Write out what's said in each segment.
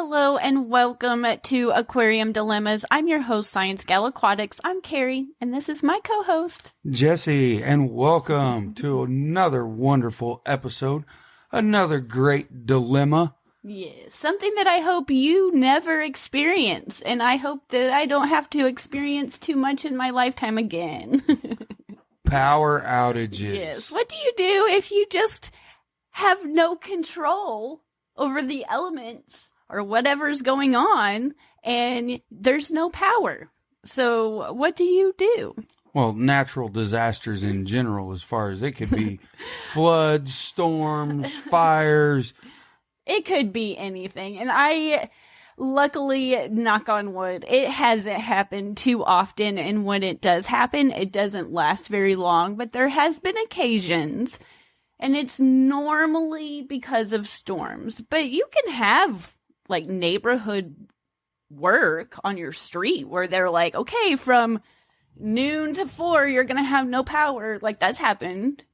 Hello and welcome to Aquarium Dilemmas. I'm your host, ScienceGal Aquatics. I'm Kerri, and this is my co-host, Jesse, and welcome to another wonderful episode, another great dilemma. Yes, something that I hope you never experience, and I hope that I don't have to experience too much in my lifetime again. Power outages. Yes, what do you do if you just have no control over the elements or whatever's going on, and there's no power? So what do you do? Well, natural disasters in general, as far as it could be floods, storms, fires. It could be anything. And I, luckily, knock on wood, it hasn't happened too often. And when it does happen, it doesn't last very long. But there has been occasions, and it's normally because of storms. But you can have like neighborhood work on your street where they're like, okay, from noon to 4, you're going to have no power. Like, that's happened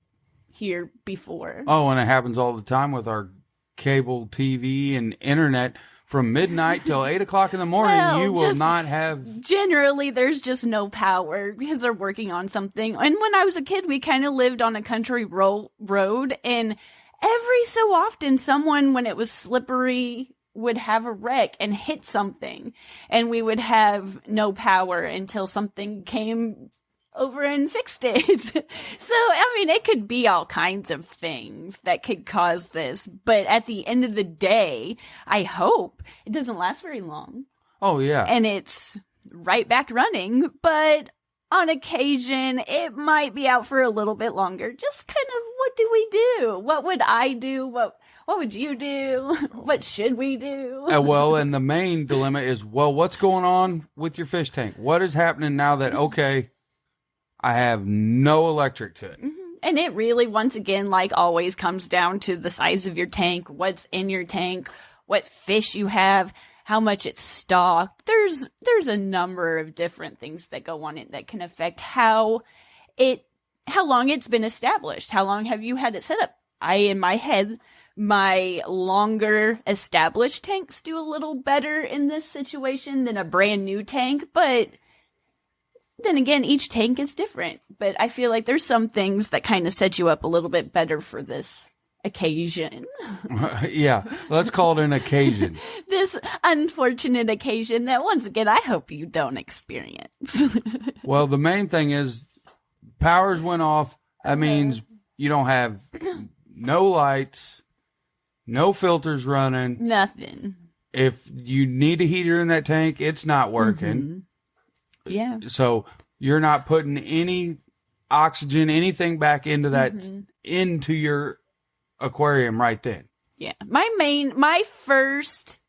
here before. Oh, and it happens all the time with our cable TV and internet. From midnight till 8 o'clock in the morning, Well, you will not have... Generally, there's just no power because they're working on something. And when I was a kid, we kind of lived on a country road, and every so often, someone, when it was slippery, would have a wreck and hit something, and we would have no power until something came over and fixed it. So, I mean, it could be all kinds of things that could cause this, but at the end of the day, I hope it doesn't last very long. Oh, yeah. And it's right back running, but on occasion, it might be out for a little bit longer. Just kind of, what do we do? What would I do? What would you do? What should we do? Well, and the main dilemma is, well, what's going on with your fish tank? What is happening now that, okay, I have no electric to it? Mm-hmm. And it really, once again, like always, comes down to the size of your tank, what's in your tank, what fish you have, how much it's stocked. There's a number of different things that go on it that can affect how long it's been established. How long have you had it set up? In my head, my longer established tanks do a little better in this situation than a brand new tank, but then again, each tank is different. But I feel like there's some things that kind of set you up a little bit better for this occasion. Yeah, let's call it an occasion. This unfortunate occasion that, once again, I hope you don't experience. Well, the main thing is powers went off. That means you don't have no lights, no filters running. Nothing. If you need a heater in that tank, it's not working. Mm-hmm. Yeah. So you're not putting any oxygen, anything back into that, into your aquarium right then. Yeah. My first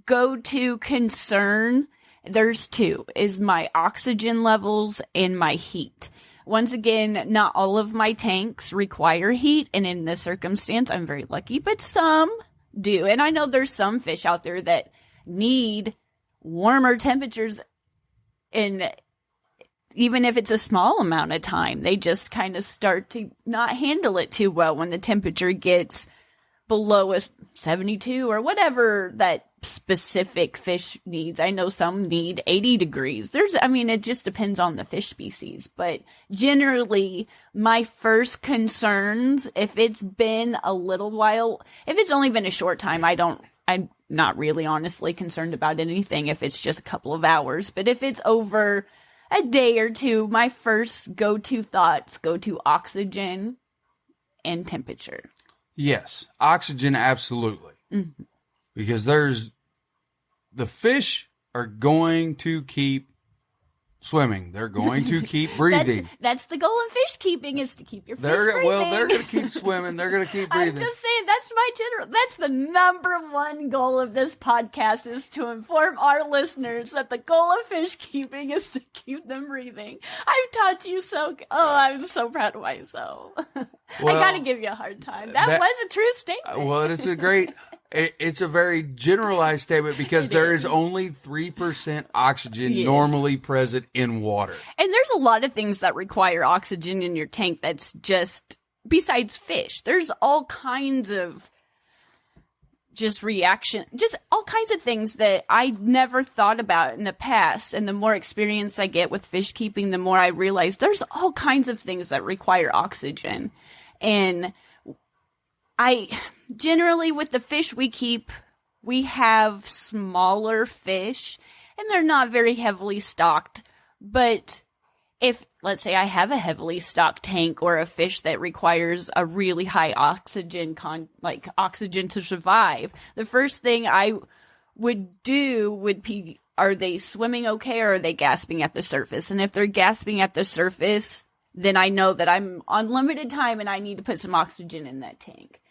go-to concern, there's two, is my oxygen levels and my heat. Once again, not all of my tanks require heat, and in this circumstance, I'm very lucky, but some do. And I know there's some fish out there that need warmer temperatures, and even if it's a small amount of time, they just kind of start to not handle it too well when the temperature gets below a 72 or whatever that specific fish needs. I know some need 80 degrees. It just depends on the fish species. But generally, my first concerns, if it's been a little while, if it's only been a short time, I'm not really honestly concerned about anything if it's just a couple of hours. But if it's over a day or two, my first go-to thoughts go to oxygen and temperature. Yes, oxygen, absolutely. Mm-hmm. Because the fish are going to keep swimming. They're going to keep breathing. That's the goal of fish keeping, is to keep your fish breathing. Well, they're going to keep swimming. They're going to keep breathing. I'm just saying, that's the number one goal of this podcast, is to inform our listeners that the goal of fish keeping is to keep them breathing. I've taught you I'm so proud of myself. Well, I got to give you a hard time. That was a true statement. Well, it's a very generalized statement, because there is only 3% oxygen normally present in water. And there's a lot of things that require oxygen in your tank that's just, besides fish, there's all kinds of just reaction, just all kinds of things that I never thought about in the past. And the more experience I get with fish keeping, the more I realize there's all kinds of things that require oxygen. And I generally, with the fish we keep, we have smaller fish and they're not very heavily stocked. But if, let's say I have a heavily stocked tank or a fish that requires a really high oxygen, oxygen to survive, the first thing I would do would be, are they swimming okay or are they gasping at the surface? And if they're gasping at the surface, then I know that I'm on limited time and I need to put some oxygen in that tank.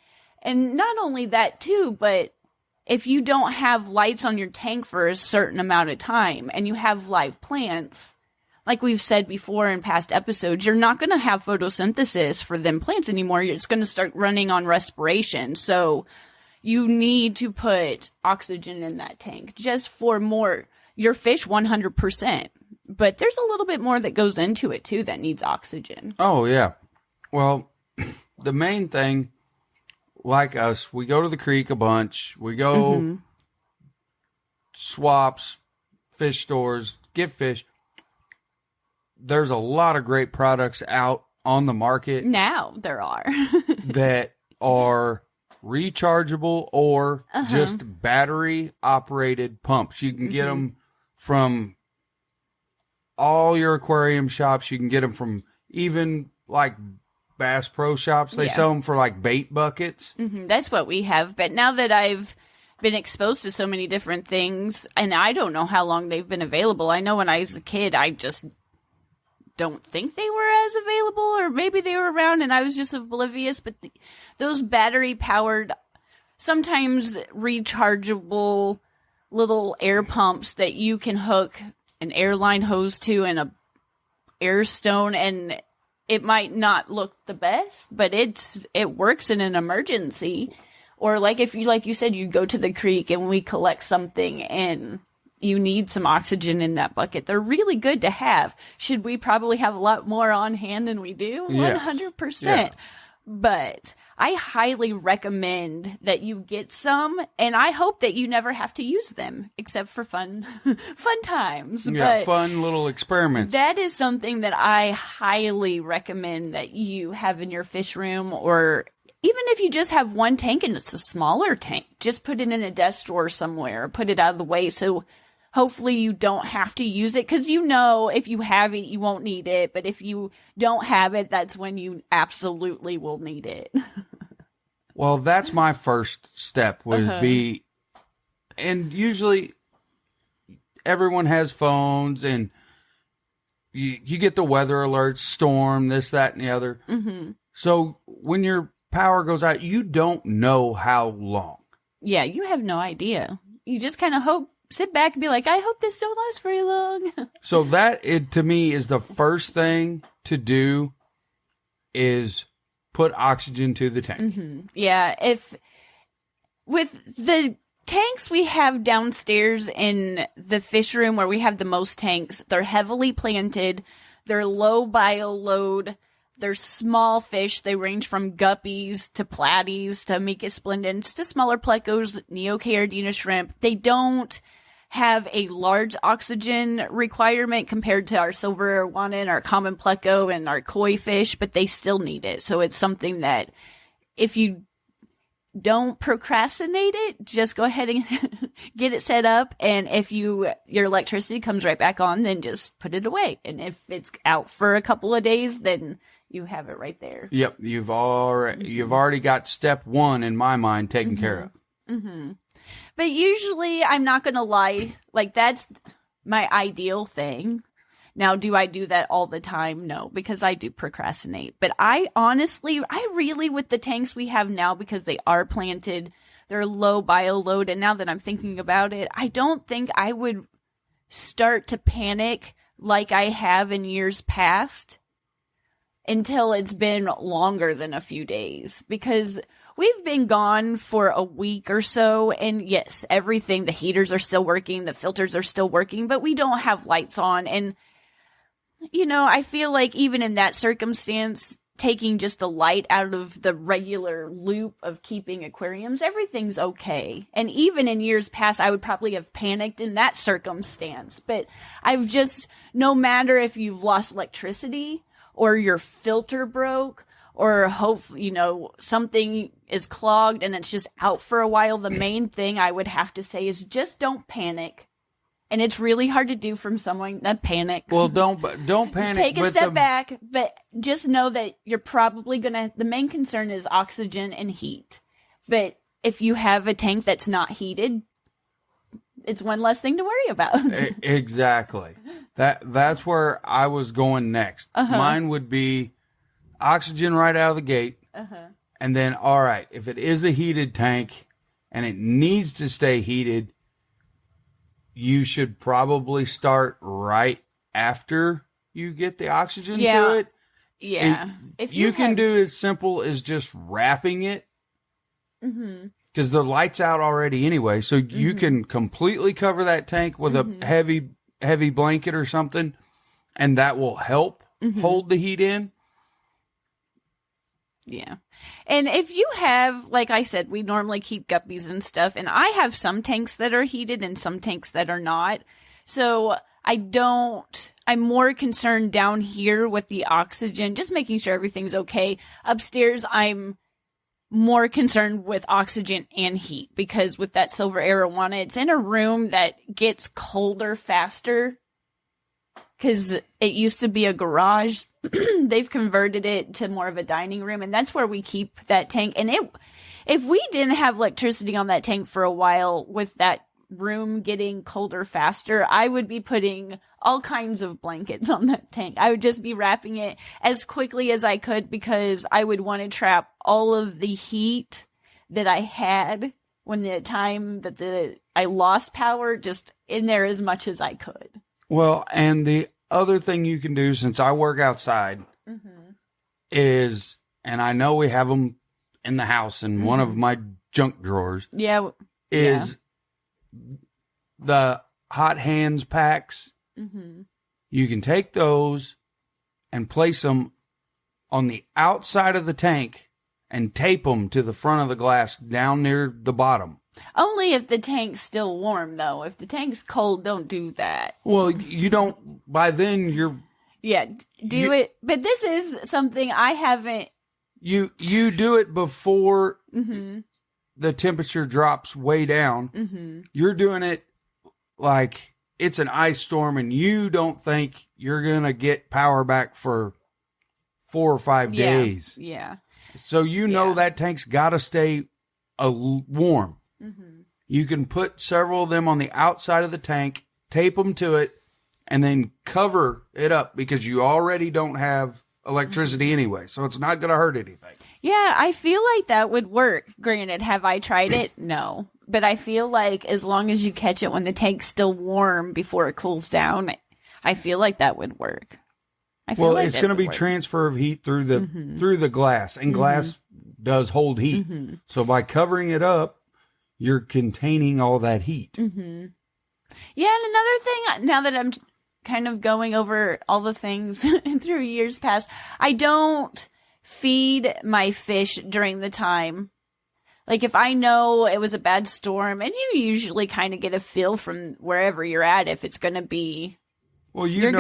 And not only that too, but if you don't have lights on your tank for a certain amount of time and you have live plants, like we've said before in past episodes, you're not going to have photosynthesis for them plants anymore. It's going to start running on respiration. So you need to put oxygen in that tank just for your fish 100%. But there's a little bit more that goes into it too that needs oxygen. Oh, yeah. Well, the main thing, like us, we go to the creek a bunch. We go swaps, fish stores, get fish. There's a lot of great products out on the market. Now there are. that are rechargeable or just battery operated pumps. You can get them from all your aquarium shops. You can get them from even like Bass Pro shops. They sell them for like bait buckets. That's what we have. But now that I've been exposed to so many different things, and I don't know how long they've been available. I know when I was a kid, I just don't think they were as available, or maybe they were around and I was just oblivious. But those battery powered, sometimes rechargeable little air pumps that you can hook an airline hose to and a air stone, and it might not look the best, but it works in an emergency. Or like you said, you go to the creek and we collect something and you need some oxygen in that bucket. They're really good to have. Should we probably have a lot more on hand than we do? Yes. 100%. Yeah. But I highly recommend that you get some, and I hope that you never have to use them except for fun times. Yeah, but fun little experiments. that is something that I highly recommend that you have in your fish room, or even if you just have one tank and it's a smaller tank, just put it in a desk drawer somewhere, put it out of the way so hopefully you don't have to use it, because if you have it, you won't need it. But if you don't have it, that's when you absolutely will need it. Well, that's my first step would be, and usually everyone has phones and you get the weather alerts, storm, this, that, and the other. So when your power goes out, you don't know how long. Yeah, you have no idea. You just kind of sit back and be like, I hope this don't last very long. So to me, is the first thing to do is put oxygen to the tank. Yeah, with the tanks we have downstairs in the fish room where we have the most tanks, they're heavily planted, they're low bio load, they're small fish. They range from guppies to platies to Amicus splendens to smaller plecos, neocaridina shrimp. They don't have a large oxygen requirement compared to our silver arowana and our common pleco and our koi fish, but they still need it. So it's something that if you don't procrastinate it, just go ahead and get it set up. And if your electricity comes right back on, then just put it away. And if it's out for a couple of days, then you have it right there. Yep. You've already got step one in my mind taken care of. But usually, I'm not going to lie, like that's my ideal thing. Now, do I do that all the time? No, because I do procrastinate. But I really, with the tanks we have now, because they are planted, they're low bio load. And now that I'm thinking about it, I don't think I would start to panic like I have in years past until it's been longer than a few days, because we've been gone for a week or so, and yes, the heaters are still working, the filters are still working, but we don't have lights on. And, I feel like even in that circumstance, taking just the light out of the regular loop of keeping aquariums, everything's okay. And even in years past, I would probably have panicked in that circumstance. But I've just, no matter if you've lost electricity or your filter broke or something is clogged and it's just out for a while, the main thing I would have to say is just don't panic. And it's really hard to do from someone that panics. Well, don't panic. Take a step back, but just know that you're probably the main concern is oxygen and heat. But if you have a tank that's not heated, it's one less thing to worry about. Exactly. That's where I was going next. Mine would be oxygen right out of the gate. And then, all right, if it is a heated tank and it needs to stay heated, you should probably start right after you get the oxygen to it. Yeah. If you can do as simple as just wrapping it, because the light's out already anyway, so you can completely cover that tank with a heavy blanket or something, and that will help hold the heat in. Yeah. And if you have, like I said, we normally keep guppies and stuff, and I have some tanks that are heated and some tanks that are not. So I'm more concerned down here with the oxygen, just making sure everything's okay. Upstairs, I'm more concerned with oxygen and heat because with that silver arowana, it's in a room that gets colder faster because it used to be a garage. They've converted it to more of a dining room, and that's where we keep that tank. And if we didn't have electricity on that tank for a while with that room getting colder faster, I would be putting all kinds of blankets on that tank. I would just be wrapping it as quickly as I could because I would want to trap all of the heat that I had when the time that I lost power just in there as much as I could. Well, and the other thing you can do, since I work outside, is, and I know we have them in the house in one of my junk drawers, is the hot hands packs. You can take those and place them on the outside of the tank and tape them to the front of the glass down near the bottom. Only if the tank's still warm, though. If the tank's cold, don't do that. Well, you don't, by then you're... Yeah, it. But this is something I haven't... You do it before the temperature drops way down. You're doing it like it's an ice storm and you don't think you're going to get power back for 4 or 5 days. Yeah. So that tank's got to stay warm. You can put several of them on the outside of the tank, tape them to it, and then cover it up because you already don't have electricity anyway. So it's not going to hurt anything. Yeah, I feel like that would work. Granted, have I tried it? No. But I feel like as long as you catch it when the tank's still warm before it cools down, I feel like that would work. Well, it's going to be transfer of heat through the glass, and glass does hold heat. So by covering it up, you're containing all that heat. Yeah, and another thing, now that I'm kind of going over all the things through years past, I don't feed my fish during the time. Like if I know it was a bad storm, and you usually kind of get a feel from wherever you're at if it's going to be... Well, it's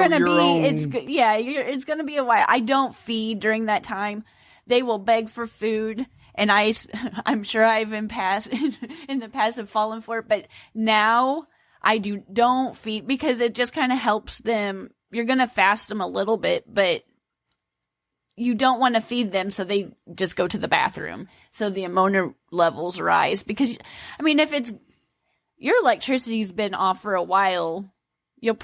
going to be a while. I don't feed during that time. They will beg for food. And I'm sure I've in the past have fallen for it, but now I don't feed because it just kind of helps them. You're going to fast them a little bit, but you don't want to feed them so they just go to the bathroom. So the ammonia levels rise because, I mean, if your electricity's been off for a while, you'll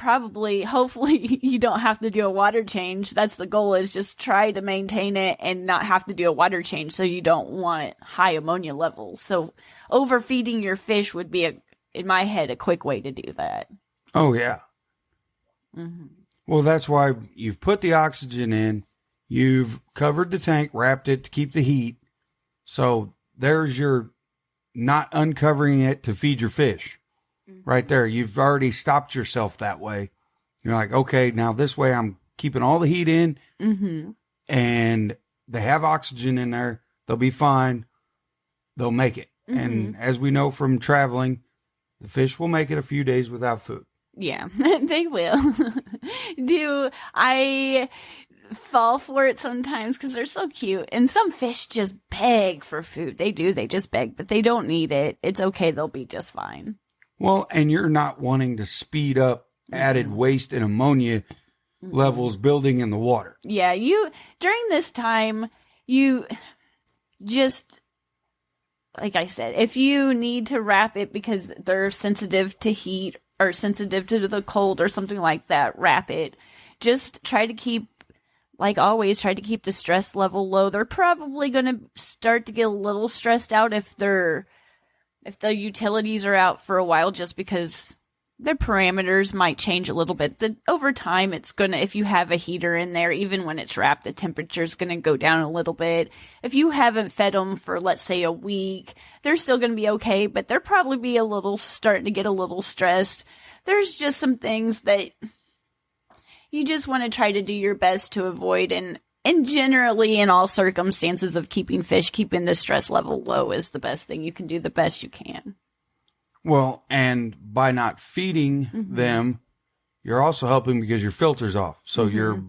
hopefully you don't have to do a water change. That's the goal, is just try to maintain it and not have to do a water change so you don't want high ammonia levels. So overfeeding your fish would be, in my head, a quick way to do that. Oh, yeah. Well, that's why you've put the oxygen in, you've covered the tank, wrapped it to keep the heat. So there's your not uncovering it to feed your fish. Right there. You've already stopped yourself that way. You're like, okay, now this way I'm keeping all the heat in and they have oxygen in there. They'll be fine. They'll make it. Mm-hmm. And as we know from traveling, the fish will make it a few days without food. Yeah, they will. Do I fall for it sometimes because they're so cute? And some fish just beg for food. They do. They just beg, but they don't need it. It's okay. They'll be just fine. Well, and you're not wanting to speed up added waste and ammonia levels building in the water. Yeah, during this time, you just, like I said, if you need to wrap it because they're sensitive to heat or sensitive to the cold or something like that, wrap it. Just try to keep, like always, try to keep the stress level low. They're probably going to start to get a little stressed out if the utilities are out for a while, just because their parameters might change a little bit. Over time, it's going to, if you have a heater in there, even when it's wrapped, the temperature is going to go down a little bit. If you haven't fed them for, let's say, a week, they're still going to be okay, but they're probably starting to get a little stressed. There's just some things that you just want to try to do your best to avoid. And generally, in all circumstances of keeping fish, keeping the stress level low is the best thing you can do, the best you can. Well, and by not feeding them, you're also helping because your filter's off. So your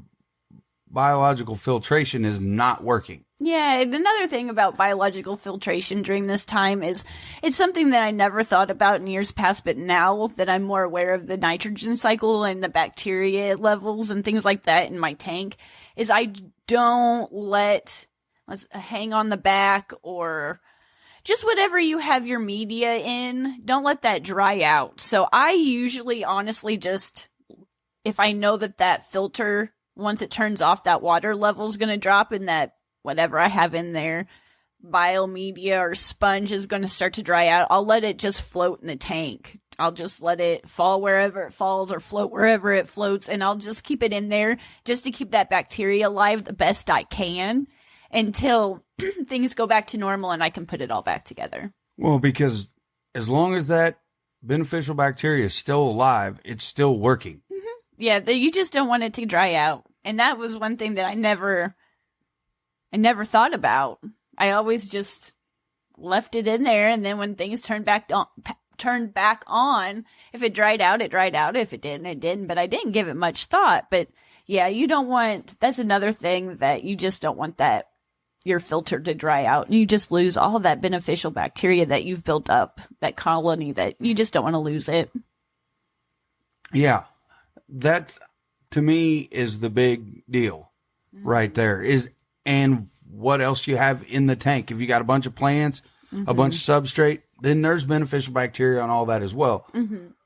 biological filtration is not working. Yeah, and another thing about biological filtration during this time is it's something that I never thought about in years past, but now that I'm more aware of the nitrogen cycle and the bacteria levels and things like that in my tank, is I don't let hang on the back or just whatever you have your media in, don't let that dry out. So I usually honestly just, if I know that filter, once it turns off, that water level is going to drop and that whatever I have in there, biomedia or sponge is going to start to dry out, I'll let it just float in the tank. I'll just let it fall wherever it falls or float wherever it floats, and I'll just keep it in there just to keep that bacteria alive the best I can until things go back to normal and I can put it all back together. Well, because as long as that beneficial bacteria is still alive, it's still working. Yeah, you just don't want it to dry out. And that was one thing that I never thought about. I always just left it in there, and then when things turned back on, if it dried out, it dried out. If it didn't, it didn't. But I didn't give it much thought. But yeah, you don't want, that's another thing that you just don't want your filter to dry out. And you just lose all of that beneficial bacteria that you've built up, that colony, that you just don't want to lose it. Yeah. That, to me, is the big deal right there. And what else you have in the tank. If you got a bunch of plants, a bunch of substrate, then there's beneficial bacteria on all that as well.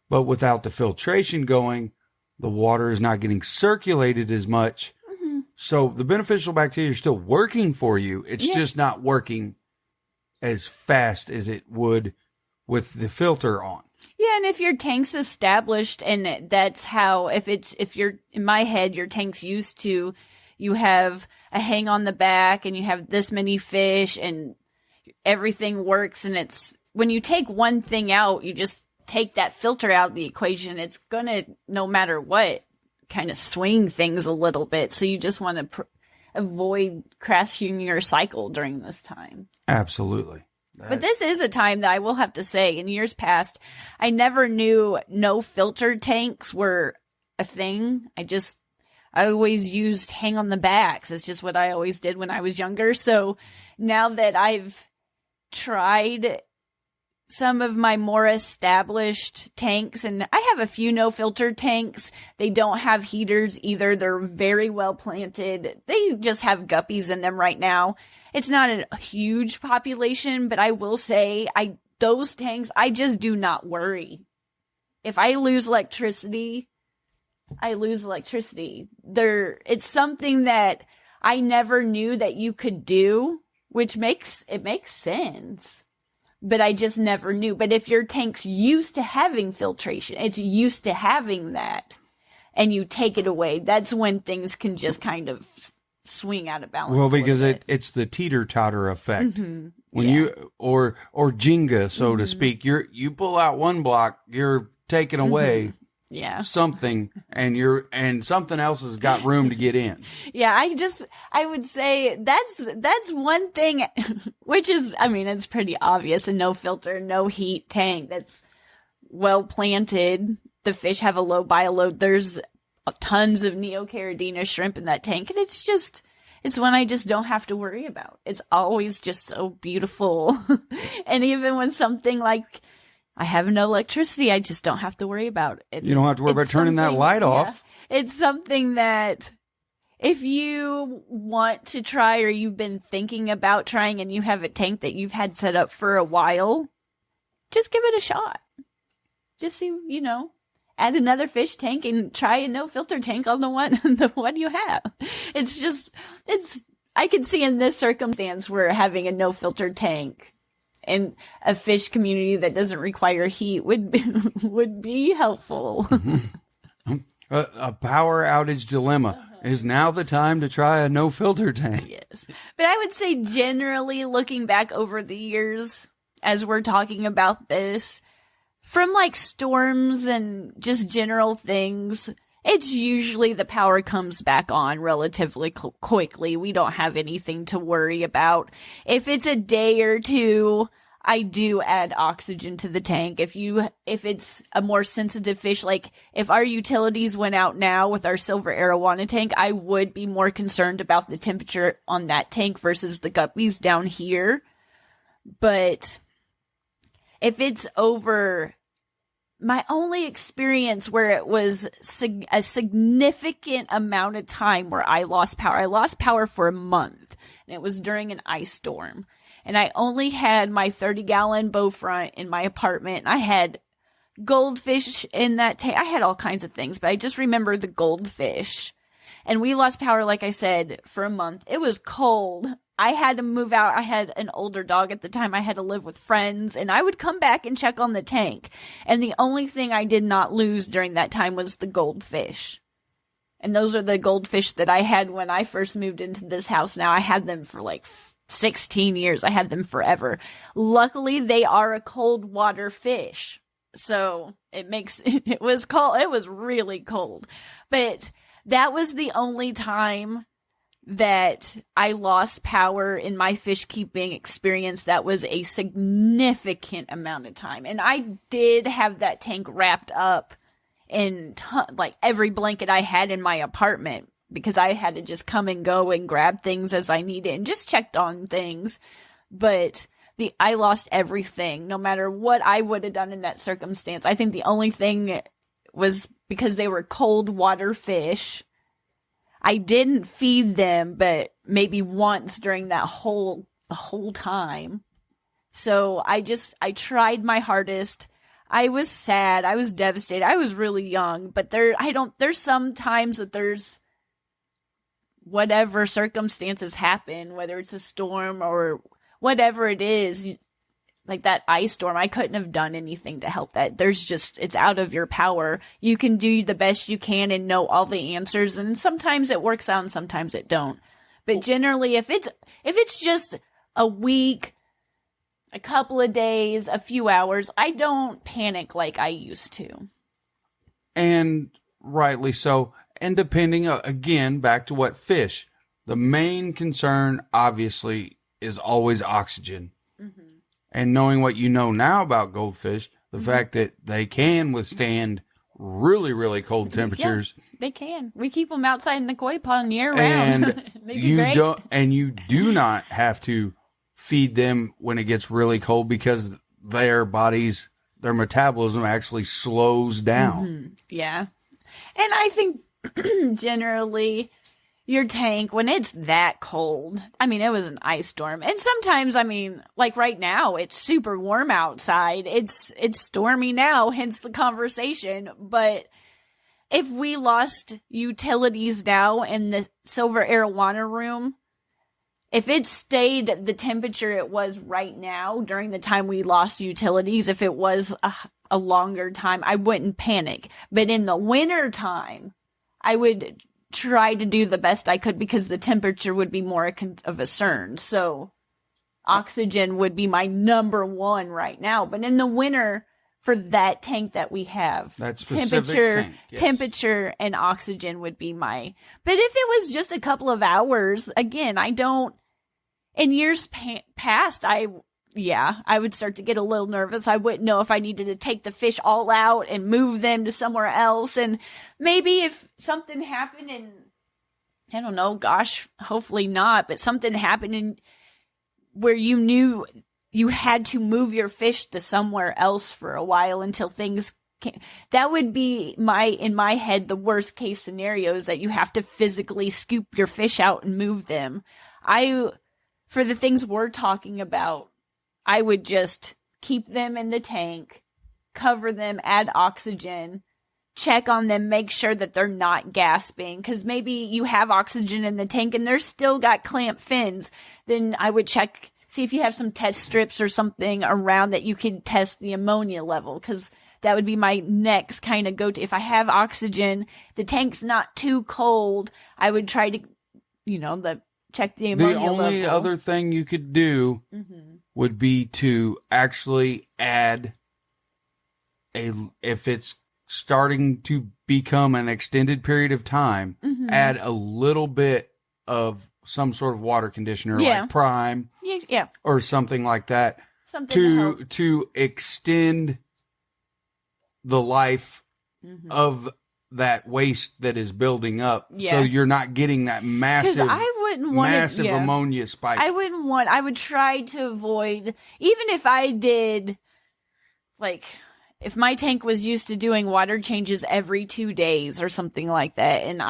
But without the filtration going, the water is not getting circulated as much. So the beneficial bacteria are still working for you. It's just not working as fast as it would with the filter on. Yeah, and if your tank's established, and that's how, if you're, in my head, your tank's used to, you have a hang on the back and you have this many fish and everything works, and it's, when you take one thing out, you just take that filter out of the equation, it's going to, no matter what, kind of swing things a little bit. So you just want to avoid crashing your cycle during this time. Absolutely. But this is a time that I will have to say, in years past, I never knew no filter tanks were a thing. I always used hang on the backs. It's just what I always did when I was younger. So now that I've tried some of my more established tanks, and I have a few no filter tanks. They don't have heaters either. They're very well planted. They just have guppies in them right now. It's not a huge population, but I will say those tanks, I just do not worry. If I lose electricity, I lose electricity. It's something that I never knew that you could do, which makes sense. But I just never knew. But if your tank's used to having filtration, it's used to having that, and you take it away, that's when things can just kind of swing out of balance. Well, because it's the teeter-totter effect. When you, or Jenga, so to speak, you pull out one block, you're taken away. something, and something else has got room to get in. Yeah, I would say that's one thing, which is, I mean, it's pretty obvious. A no filter, no heat tank that's well planted. The fish have a low bioload. There's tons of Neocaridina shrimp in that tank, and it's one I just don't have to worry about. It's always just so beautiful. And even when something like, I have no electricity, I just don't have to worry about it. You don't have to worry about turning that light off. It's something that if you want to try, or you've been thinking about trying, and you have a tank that you've had set up for a while, just give it a shot. Just see, add another fish tank and try a no filter tank on the one you have. I could see in this circumstance where having a no filter tank in a fish community that doesn't require heat would be helpful. A power outage dilemma. Is now the time to try a no filter tank? Yes. But I would say generally, looking back over the years as we're talking about this, from like storms and just general things, it's usually the power comes back on relatively quickly. We don't have anything to worry about. If it's a day or two, I do add oxygen to the tank. If it's a more sensitive fish, like if our utilities went out now with our silver arowana tank, I would be more concerned about the temperature on that tank versus the guppies down here. But if it's over, my only experience where it was a significant amount of time where I lost power for a month, and it was during an ice storm. And I only had my 30-gallon bow front in my apartment, and I had goldfish in that tank. I had all kinds of things, but I just remember the goldfish. And we lost power, like I said, for a month. It was cold. I had to move out. I had an older dog at the time. I had to live with friends, and I would come back and check on the tank. And the only thing I did not lose during that time was the goldfish. And those are the goldfish that I had when I first moved into this house. Now I had them for like 16 years. I had them forever. Luckily, they are a cold water fish. So it was cold. It was really cold. But that was the only time that I lost power in my fish keeping experience. That was a significant amount of time. And I did have that tank wrapped up in like every blanket I had in my apartment, because I had to just come and go and grab things as I needed and just checked on things. But I lost everything, no matter what I would have done in that circumstance. I think the only thing was because they were cold water fish. I didn't feed them, but maybe once during the whole time. So I tried my hardest. I was sad. I was devastated. I was really young, but there's some times that there's whatever circumstances happen, whether it's a storm or whatever it is, like that ice storm, I couldn't have done anything to help that. It's out of your power. You can do the best you can and know all the answers, and sometimes it works out and sometimes it don't. But generally, if it's just a week, a couple of days, a few hours, I don't panic like I used to. And rightly so. And depending, again, back to what fish, the main concern obviously is always oxygen. Mm-hmm. And knowing what you know now about goldfish, the fact that they can withstand really, really cold temperatures. Yeah, they can. We keep them outside in the koi pond year round. And you do not have to feed them when it gets really cold, because their metabolism actually slows down. Mm-hmm. Yeah. And I think generally your tank, when it's that cold, I mean, it was an ice storm. And sometimes, I mean, like right now, it's super warm outside. It's stormy now, hence the conversation. But if we lost utilities now in the silver arowana room, if it stayed the temperature it was right now during the time we lost utilities, if it was a longer time, I wouldn't panic. But in the winter time, I would try to do the best I could, because the temperature would be more of a concern. So oxygen would be my number one right now. But in the winter, for that tank that we have. That specific tank, yes. Temperature and oxygen would be my. But if it was just a couple of hours, again, I don't. In years past, I would start to get a little nervous. I wouldn't know if I needed to take the fish all out and move them to somewhere else. And maybe if something happened and, I don't know, gosh, hopefully not, but something happened and where you knew you had to move your fish to somewhere else for a while until things came. That would be in my head, the worst case scenario is that you have to physically scoop your fish out and move them. For the things we're talking about, I would just keep them in the tank, cover them, add oxygen, check on them, make sure that they're not gasping. Because maybe you have oxygen in the tank and they're still got clamped fins. Then I would check, see if you have some test strips or something around that you can test the ammonia level. Because that would be my next kind of go-to. If I have oxygen, the tank's not too cold, I would try to, check the ammonia level. The only other thing you could do would be to actually add if it's starting to become an extended period of time, add a little bit of some sort of water conditioner, like Prime, or something like that, to extend the life of that waste that is building up. So you're not getting that massive ammonia spike. I would try to avoid, even if I did, if my tank was used to doing water changes every 2 days or something like that, and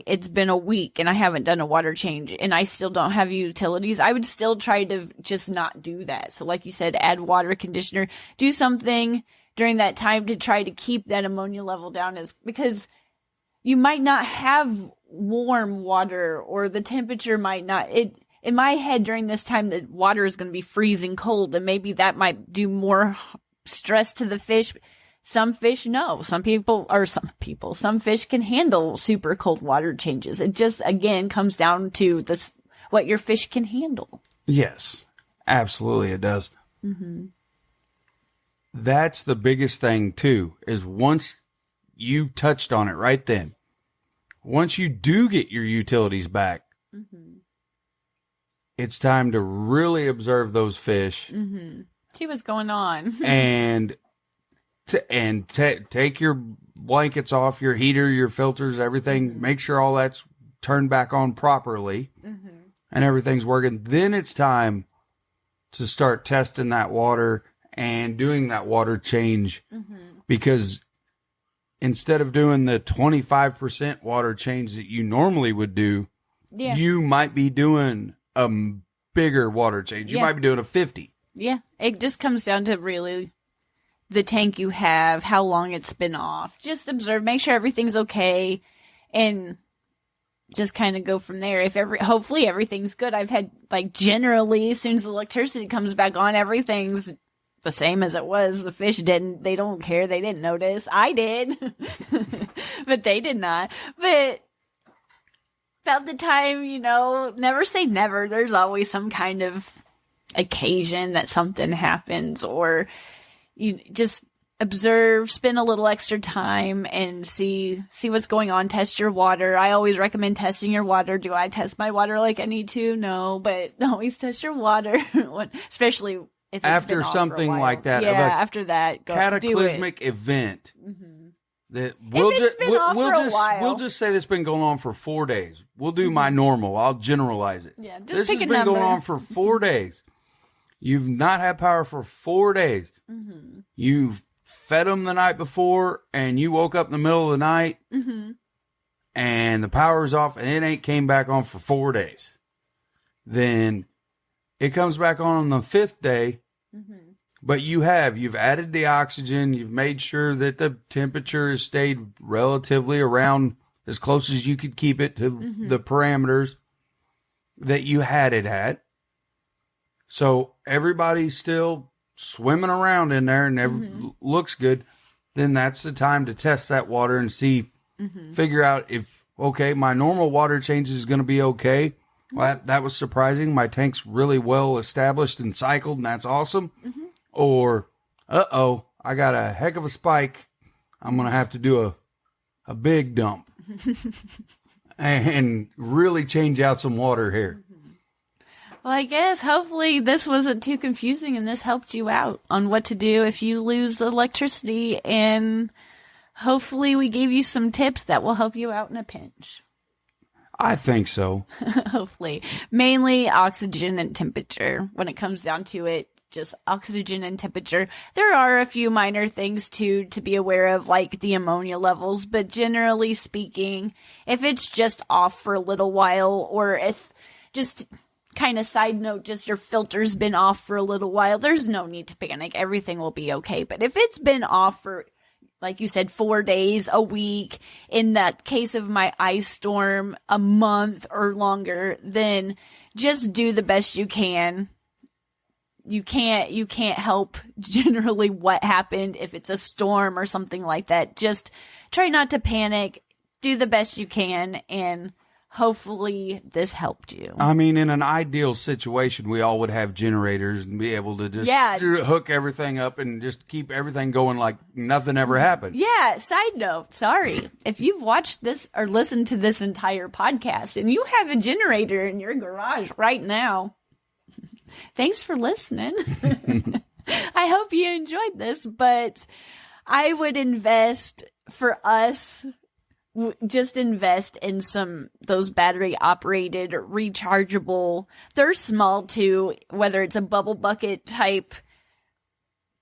it's been a week and I haven't done a water change and I still don't have utilities, I would still try to just not do that. So like you said, add water conditioner, do something during that time to try to keep that ammonia level down, because you might not have warm water, or the temperature might not. In my head during this time, the water is going to be freezing cold, and maybe that might do more stress to the fish. Some fish, no. Some fish can handle super cold water changes. It just, again, comes down to what your fish can handle. Yes, absolutely it does. That's the biggest thing, too, is once you touched on it right then, once you do get your utilities back, it's time to really observe those fish. See what's going on. and take your blankets off, your heater, your filters, everything. Make sure all that's turned back on properly and everything's working. Then it's time to start testing that water and doing that water change, because instead of doing the 25% water change that you normally would do, you might be doing a bigger water change. You might be doing a 50. Yeah, it just comes down to really the tank you have, how long it's been off. Just observe, make sure everything's okay, and just kind of go from there. Hopefully everything's good. I've had, generally, as soon as the electricity comes back on, everything's the same as it was. The fish they don't care. They didn't notice. I did, but they did not. But about the time, never say never. There's always some kind of occasion that something happens, or you just observe, spend a little extra time and see what's going on. Test your water. I always recommend testing your water. Do I test my water like I need to? No, but always test your water, especially if it's after been off something for a while. like that. After that, cataclysmic event. That we'll just say this been going on for 4 days. We'll do my normal. I'll generalize it. Yeah, just this pick has a been number. going on for 4 days. You've not had power for 4 days. You've fed them the night before, and you woke up in the middle of the night, and the power's off, and it ain't came back on for 4 days. Then it comes back on the 5th day, but you've added the oxygen, you've made sure that the temperature has stayed relatively around as close as you could keep it to the parameters that you had it at. So everybody's still swimming around in there and looks good. Then that's the time to test that water and figure out if, okay, my normal water change is going to be okay. Well, that was surprising. My tank's really well established and cycled, and that's awesome. Or, I got a heck of a spike. I'm going to have to do a big dump and really change out some water here. Well, I guess hopefully this wasn't too confusing and this helped you out on what to do if you lose electricity, and hopefully we gave you some tips that will help you out in a pinch. I think so. Hopefully. Mainly oxygen and temperature. When it comes down to it, just oxygen and temperature. There are a few minor things to be aware of, like the ammonia levels, but generally speaking, if it's just off for a little while, or if just kind of side note, just your filter's been off for a little while, there's no need to panic. Everything will be okay. But if it's been off for, like you said, 4 days, a week, in that case of my ice storm, a month or longer, then just do the best you can. You can't help generally what happened if it's a storm or something like that. Just try not to panic, do the best you can, and hopefully this helped you. I mean, in an ideal situation, we all would have generators and be able to just hook everything up and just keep everything going like nothing ever happened. Yeah, side note, sorry. If you've watched this or listened to this entire podcast and you have a generator in your garage right now, thanks for listening. I hope you enjoyed this, but I would invest for us. Just invest in those battery operated rechargeable. They're small too, whether it's a bubble bucket type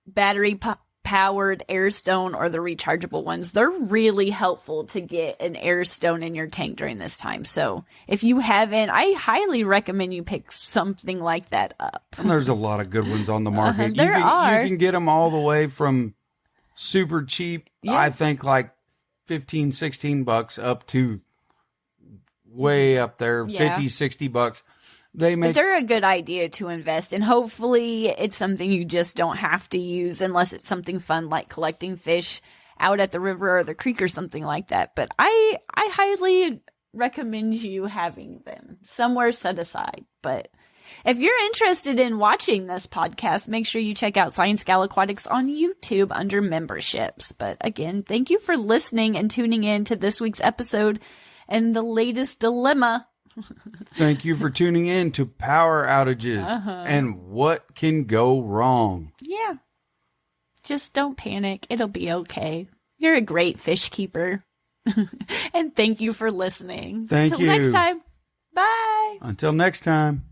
battery powered air stone or the rechargeable ones. They're really helpful to get an air stone in your tank during this time. So if you haven't, I highly recommend you pick something like that up. And there's a lot of good ones on the market. There are. You can get them all the way from super cheap, I think like $15-$16 up to way up there, $50-$60. But they're a good idea to invest in. Hopefully it's something you just don't have to use unless it's something fun like collecting fish out at the river or the creek or something like that. But I highly recommend you having them somewhere set aside. But if you're interested in watching this podcast, make sure you check out ScienceGal Aquatics on YouTube under memberships. But again, thank you for listening and tuning in to this week's episode and the latest dilemma. Thank you for tuning in to power outages and what can go wrong. Yeah. Just don't panic. It'll be okay. You're a great fish keeper. And thank you for listening. Thank you. Until next time. Bye. Until next time.